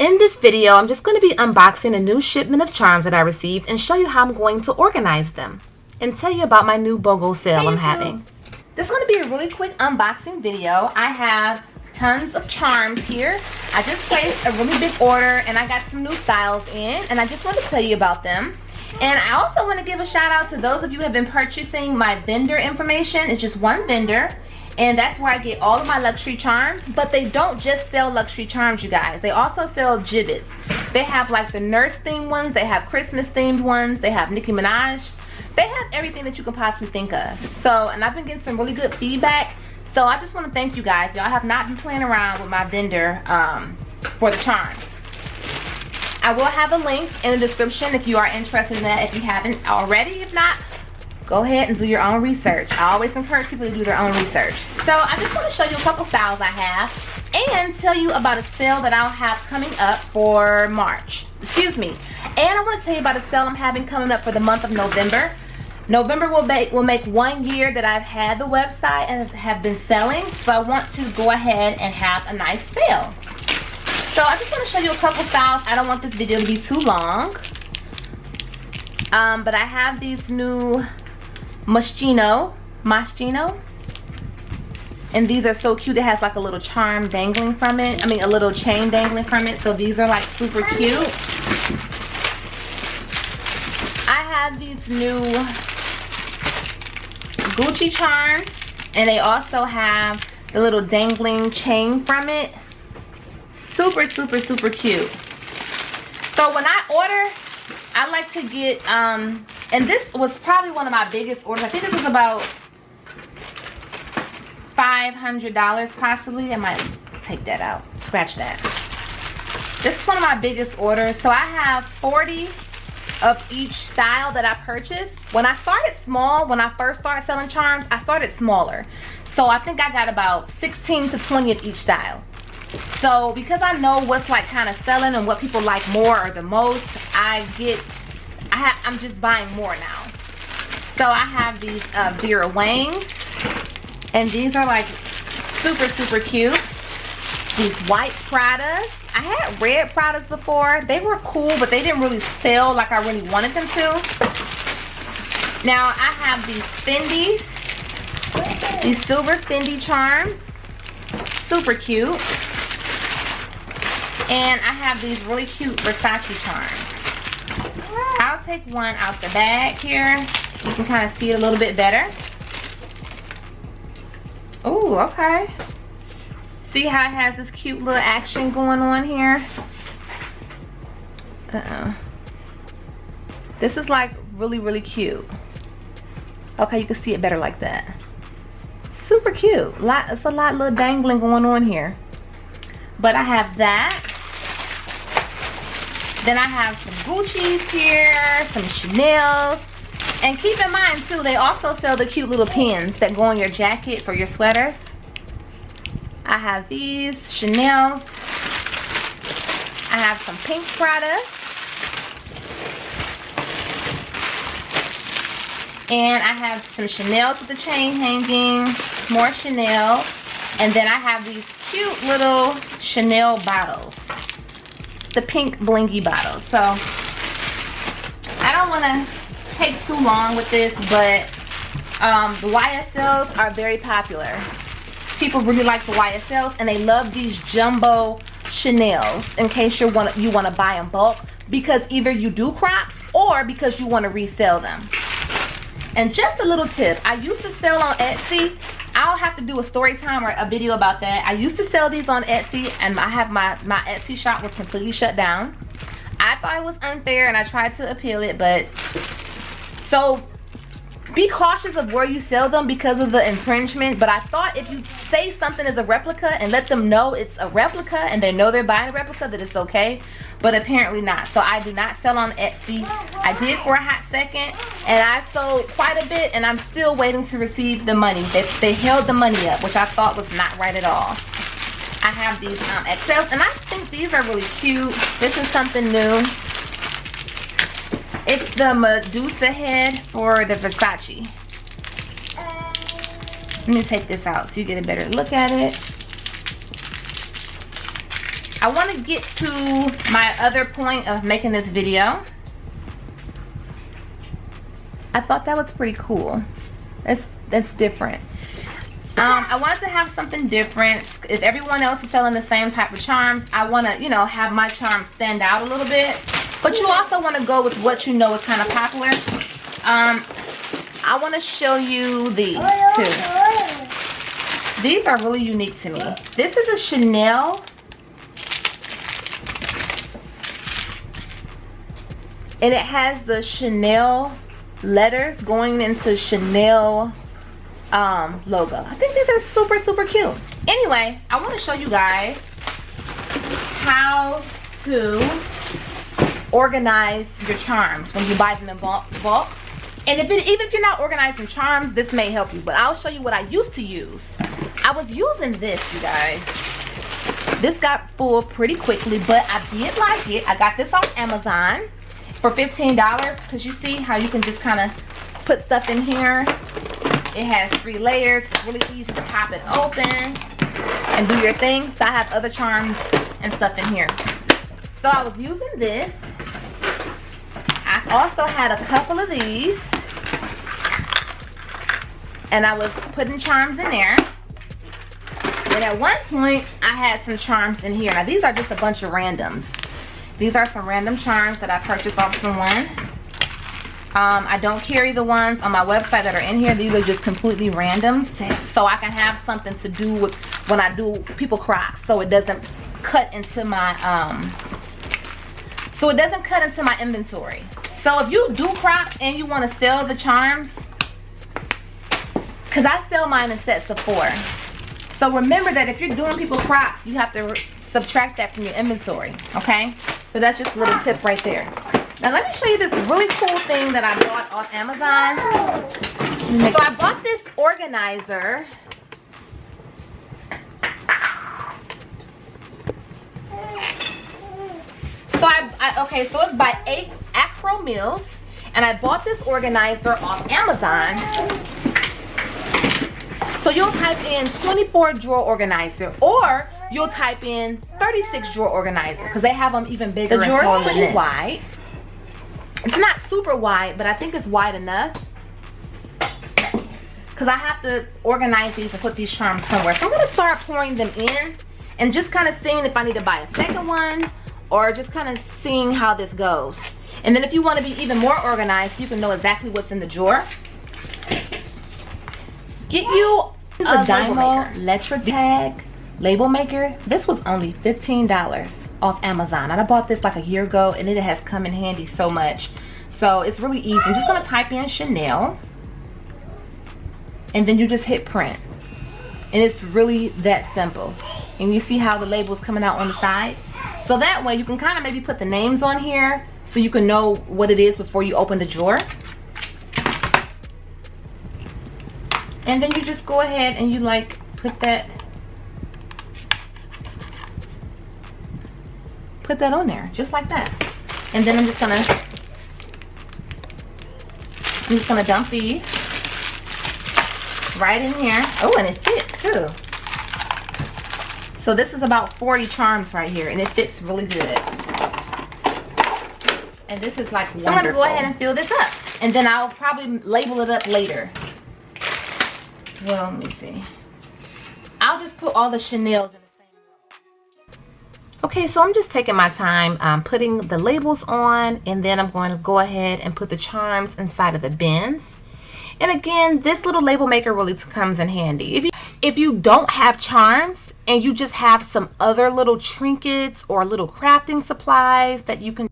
In this video, I'm just going to be unboxing a new shipment of charms that I received and show you how I'm going to organize them and tell you about my new BOGO sale I'm having. This is going to be a really quick unboxing video. I have tons of charms here. I just placed a really big order and I got some new styles in and I just want to tell you about them. And I also want to give a shout out to those of you who have been purchasing my vendor information. It's just one vendor. And that's where I get all of my luxury charms. But they don't just sell luxury charms, you guys. They also sell gibbets. They have like the nurse themed ones. They have Christmas themed ones. They have Nicki Minaj. They have everything that you can possibly think of. So, and I've been getting some really good feedback. So I just want to thank you guys. Y'all have not been playing around with my vendor for the charms. I will have a link in the description if you are interested in that, if you haven't already. If not, go ahead and do your own research. I always encourage people to do their own research. So I just want to show you a couple styles I have and tell you about a sale that I'll have coming up for March. Excuse me. And I want to tell you about a sale I'm having coming up for the month of November. November will make 1 year that I've had the website and have been selling. So I want to go ahead and have a nice sale. So I just want to show you a couple styles. I don't want this video to be too long. But I have these new Moschino. And these are so cute. It has like a little charm dangling from it. I mean, a little chain dangling from it. So these are like super cute. I have these new Gucci charms. And they also have the little dangling chain from it. Super, super, super cute. So when I order, I like to get, and this was probably one of my biggest orders. I think this was about $500 possibly. I might take that out, scratch that. This is one of my biggest orders. So I have 40 of each style that I purchased. When I started small, when I first started selling charms, I started smaller. So I think I got about 16 to 20 of each style. So because I know what's like kind of selling and what people like more or the most, I'm just buying more now. So I have these Vera Wangs, and these are like super, super cute. These white Pradas. I had red Pradas before. They were cool, but they didn't really sell like I really wanted them to. Now I have these Fendi's, these silver Fendi charms. Super cute. And I have these really cute Versace charms. I'll take one out the bag here. You can kind of see it a little bit better. Oh, okay. See how it has this cute little action going on here? This is like really, really cute. Okay, you can see it better like that. Super cute. It's a lot little dangling going on here. But I have that. Then I have some Gucci's here, some Chanel's. And keep in mind too, they also sell the cute little pins that go on your jackets or your sweaters. I have these Chanel's. I have some pink Prada. And I have some Chanel's with the chain hanging, more Chanel. And then I have these cute little Chanel bottles. The pink blingy bottles. So I don't want to take too long with this, but the YSLs are very popular. People really like the YSLs and they love these jumbo Chanel's in case you want to buy in bulk, because either you do CROCs or because you want to resell them. And just a little tip, I used to sell on Etsy. I'll have to do a story time or a video about that. I used to sell these on Etsy and I have my Etsy shop was completely shut down. I thought it was unfair and I tried to appeal it, but so be cautious of where you sell them because of the infringement. But I thought if you say something is a replica and let them know it's a replica and they know they're buying a replica, that it's okay. But apparently not. So I do not sell on Etsy. I did for a hot second and I sold quite a bit and I'm still waiting to receive the money. They held the money up, which I thought was not right at all. I have these XLs and I think these are really cute. This is something new. It's the Medusa head for the Versace. Let me take this out so you get a better look at it. I want to get to my other point of making this video. I thought that was pretty cool. That's different. I wanted to have something different. If everyone else is selling the same type of charms, I want to, you know, have my charms stand out a little bit. But you also want to go with what you know is kind of popular. I want to show you these too. These are really unique to me. This is a Chanel. And it has the Chanel letters going into Chanel logo. I think these are super, super cute. Anyway, I want to show you guys how to organize your charms when you buy them in bulk. And even if you're not organizing charms, this may help you. But I'll show you what I used to use. I was using this, you guys. This got full pretty quickly, but I did like it. I got this off Amazon for $15 because you see how you can just kind of put stuff in here. It has 3 layers. It's really easy to pop it open and do your thing. So I have other charms and stuff in here. So I was using this. I also had a couple of these. And I was putting charms in there. And at one point, I had some charms in here. Now these are just a bunch of randoms. These are some random charms that I purchased off someone. I don't carry the ones on my website that are in here. These are just completely randoms, so I can have something to do with when I do people CROCs, so it doesn't cut into my inventory. So if you do CROCs and you want to sell the charms, because I sell mine in sets of 4. So remember that if you're doing people CROCs, you have to subtract that from your inventory, okay? So that's just a little tip right there. Now let me show you this really cool thing that I bought off Amazon. So I bought this organizer. So okay, so it's by Akro Mills, and I bought this organizer off Amazon. So you'll type in 24 drawer organizer, or you'll type in 36 drawer organizer, because they have them even bigger and taller than this. Wide. It's not super wide, but I think it's wide enough, because I have to organize these and put these charms somewhere. So I'm going to start pouring them in and just kind of seeing if I need to buy a second one, or just kind of seeing how this goes. And then if you want to be even more organized, you can know exactly what's in the drawer. Get you a Dymo letter tag label maker. This was only $15 off Amazon, and I bought this like a year ago, and it has come in handy so much. So it's really easy. I'm just gonna type in Chanel, and then you just hit print, and it's really that simple. And you see how the label is coming out on the side, so that way you can kind of maybe put the names on here so you can know what it is before you open the drawer. And then you just go ahead and you like put that on there, just like that. And then I'm just gonna dump these right in here. Oh, and it fits too. So this is about 40 charms right here, and it fits really good. And this is like wonderful. So I'm gonna go ahead and fill this up, and then I'll probably label it up later. Well, let me see. I'll just put all the Chanels in the same row. Okay, so I'm just taking my time putting the labels on, and then I'm going to go ahead and put the charms inside of the bins. And again, this little label maker really comes in handy. If you don't have charms and you just have some other little trinkets or little crafting supplies that you can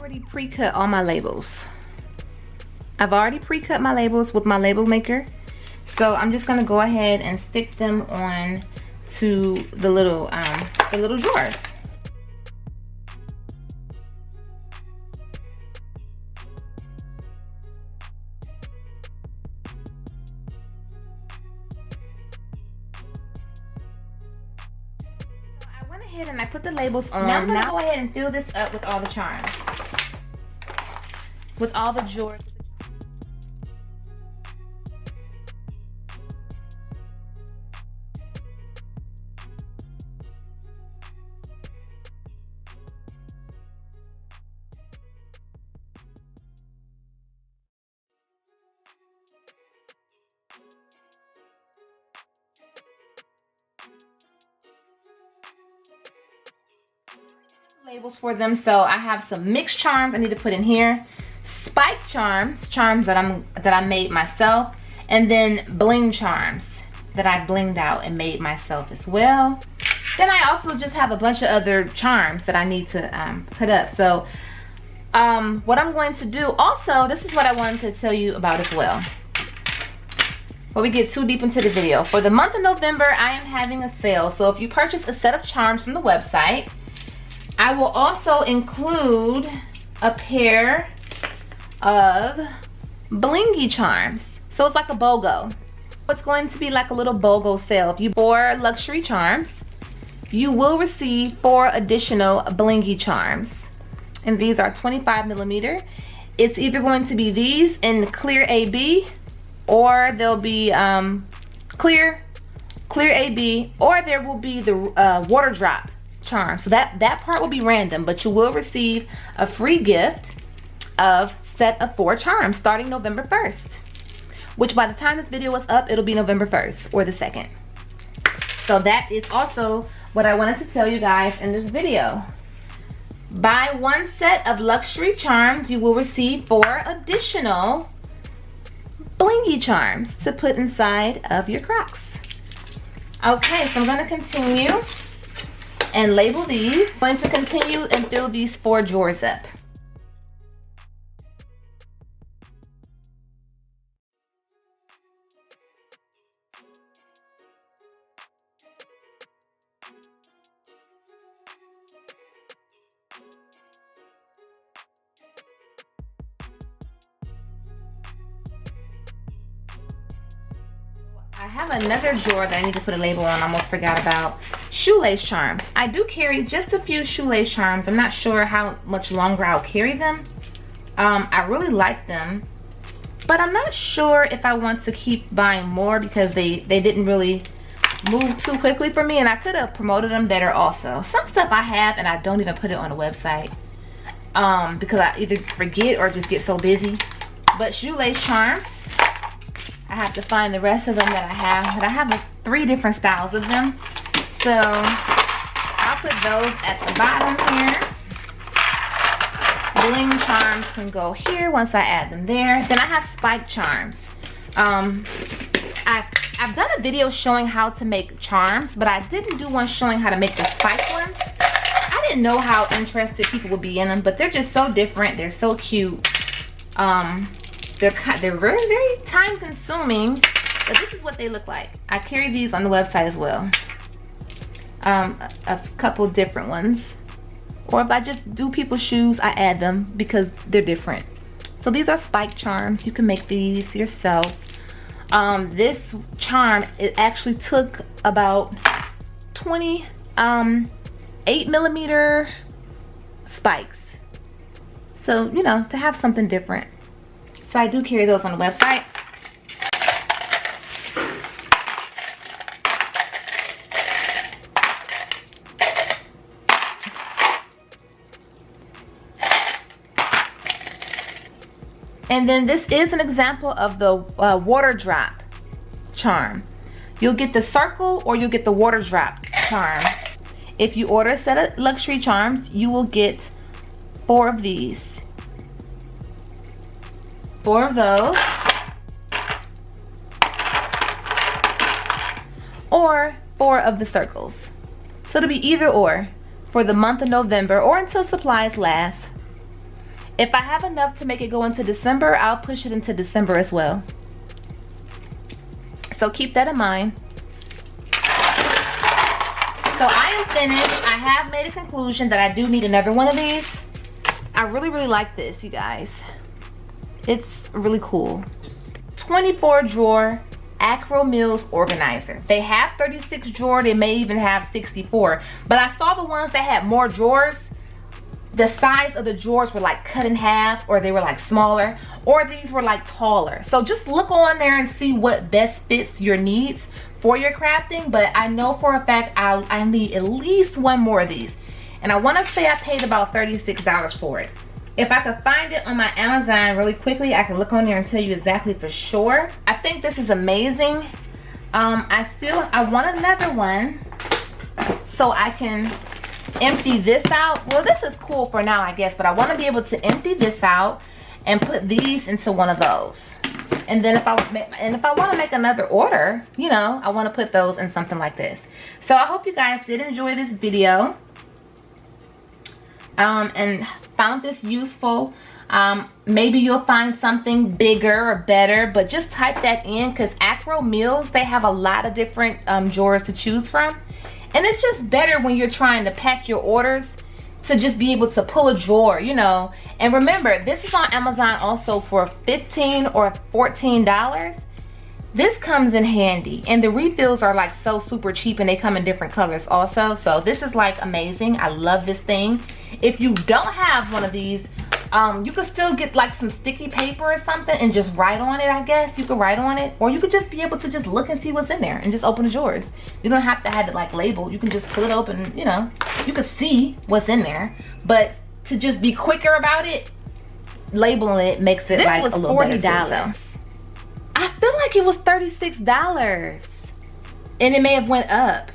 already pre-cut all my labels. I've already pre-cut my labels with my label maker. So I'm just gonna go ahead and stick them on to the little drawers. And I put the labels on. Now I'm gonna go ahead and fill this up with all the charms, with all the drawers. Labels for them, so I have some mixed charms I need to put in here, spike charms that I made myself, and then bling charms that I blinged out and made myself as well. Then I also just have a bunch of other charms that I need to put up. So what I'm going to do also, this is what I wanted to tell you about as well before we get too deep into the video. For the month of November, I am having a sale, so if you purchase a set of charms from the website, I will also include a pair of blingy charms. So it's like a BOGO. It's going to be like a little BOGO sale. If you buy 4 luxury charms, you will receive 4 additional blingy charms. And these are 25mm. It's either going to be these in clear AB, or they'll be clear AB, or there will be the water drop charm. So that part will be random, but you will receive a free gift of set of 4 charms starting November 1st, which by the time this video is up, it'll be November 1st or the 2nd. So that is also what I wanted to tell you guys in this video. Buy 1 set of luxury charms, you will receive 4 additional blingy charms to put inside of your Crocs. Okay, so I'm going to continue and label these. I'm going to continue and fill these 4 drawers up. I have another drawer that I need to put a label on. I almost forgot about. Shoelace charms. I do carry just a few shoelace charms. I'm not sure how much longer I'll carry them. I really like them, but I'm not sure if I want to keep buying more because they didn't really move too quickly for me, and I could have promoted them better also. Some stuff I have and I don't even put it on the website because I either forget or just get so busy. But shoelace charms, I have to find the rest of them that I have, but I have 3 different styles of them. So I'll put those at the bottom here. Bling charms can go here once I add them there. Then I have spike charms. I've done a video showing how to make charms, but I didn't do one showing how to make the spike ones. I didn't know how interested people would be in them, but they're just so different. They're so cute. They're very, very time consuming, but this is what they look like. I carry these on the website as well. A couple different ones. Or if I just do people's shoes, I add them because they're different. So these are spike charms. You can make these yourself. This charm, it actually took about 8mm spikes. So, you know, to have something different. So I do carry those on the website. And then this is an example of the water drop charm. You'll get the circle or you'll get the water drop charm. If you order a set of luxury charms, you will get 4 of these. 4 of those, or 4 of the circles. So it'll be either or for the month of November or until supplies last. If I have enough to make it go into December, I'll push it into December as well. So keep that in mind. So I am finished. I have made a conclusion that I do need another one of these. I really like this, you guys. It's really cool. 24 drawer Akro Mills organizer. They have 36 drawer. They may even have 64. But I saw the ones that had more drawers. The size of the drawers were like cut in half, or they were like smaller, or these were like taller. So just look on there and see what best fits your needs for your crafting. But I know for a fact I need at least one more of these. And I want to say I paid about $36 for it. If I could find it on my Amazon really quickly, I can look on there and tell you exactly for sure. I think this is amazing. I want another one so I can empty this out. Well, this is cool for now, I guess, but I want to be able to empty this out and put these into one of those. And then if I want to make another order, you know, I want to put those in something like this. So I hope you guys did enjoy this video. And found this useful. Maybe you'll find something bigger or better, but just type that in, because Akro Mills, they have a lot of different drawers to choose from. And it's just better when you're trying to pack your orders to just be able to pull a drawer, you know. And remember, this is on Amazon also for $15 or $14. This comes in handy, and the refills are like so super cheap, and they come in different colors also. So this is like amazing. I love this thing. If you don't have one of these, you could still get like some sticky paper or something and just write on it. I guess you could write on it, or you could just be able to just look and see what's in there and just open the drawers. You don't have to have it like labeled. You can just pull it open, you know, you can see what's in there. But to just be quicker about it, labeling it makes it like a little better too, so. I feel like it was $36, and it may have went up.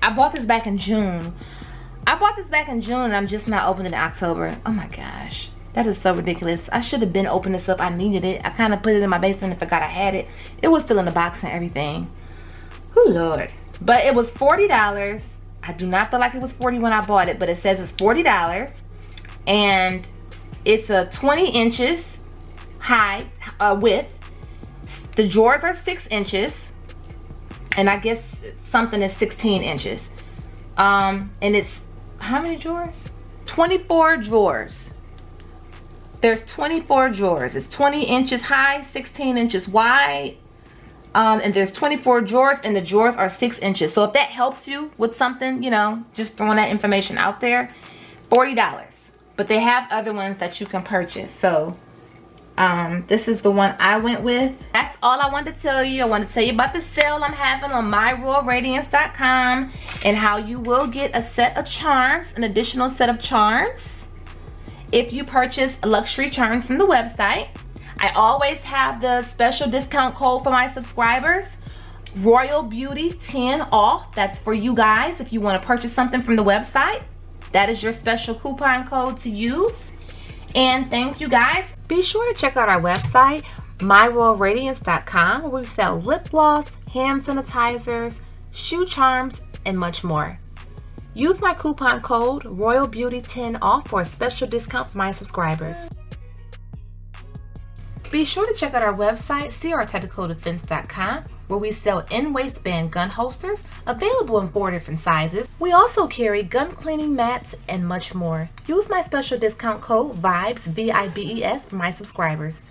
I bought this back in June. And I'm just not opening it in October. Oh my gosh, that is so ridiculous. I should have been opening this up. I needed it. I kind of put it in my basement and forgot I had it. It was still in the box and everything. Oh Lord. But it was $40. I do not feel like it was $40 when I bought it, but it says it's $40, and it's a 20 inches high width. The drawers are 6 inches, and I guess something is 16 inches. And it's, how many drawers? 24 drawers. There's 24 drawers. It's 20 inches high, 16 inches wide. And there's 24 drawers, and the drawers are 6 inches. So if that helps you with something, you know, just throwing that information out there, $40. But they have other ones that you can purchase. So this is the one I went with. That's all I wanted to tell you. I want to tell you about the sale I'm having on myroyalradiance.com, and how you will get a set of charms, an additional set of charms, if you purchase luxury charms from the website. I always have the special discount code for my subscribers, Royal Beauty 10 off. That's for you guys if you want to purchase something from the website. That is your special coupon code to use. And thank you guys. Be sure to check out our website, myroyalradiance.com, where we sell lip gloss, hand sanitizers, shoe charms, and much more. Use my coupon code ROYALBEAUTY10 off for a special discount for my subscribers. Be sure to check out our website, CRTechnicalDefense.com, where we sell in-waistband gun holsters available in 4 different sizes. We also carry gun cleaning mats and much more. Use my special discount code VIBES, VIBES, for my subscribers.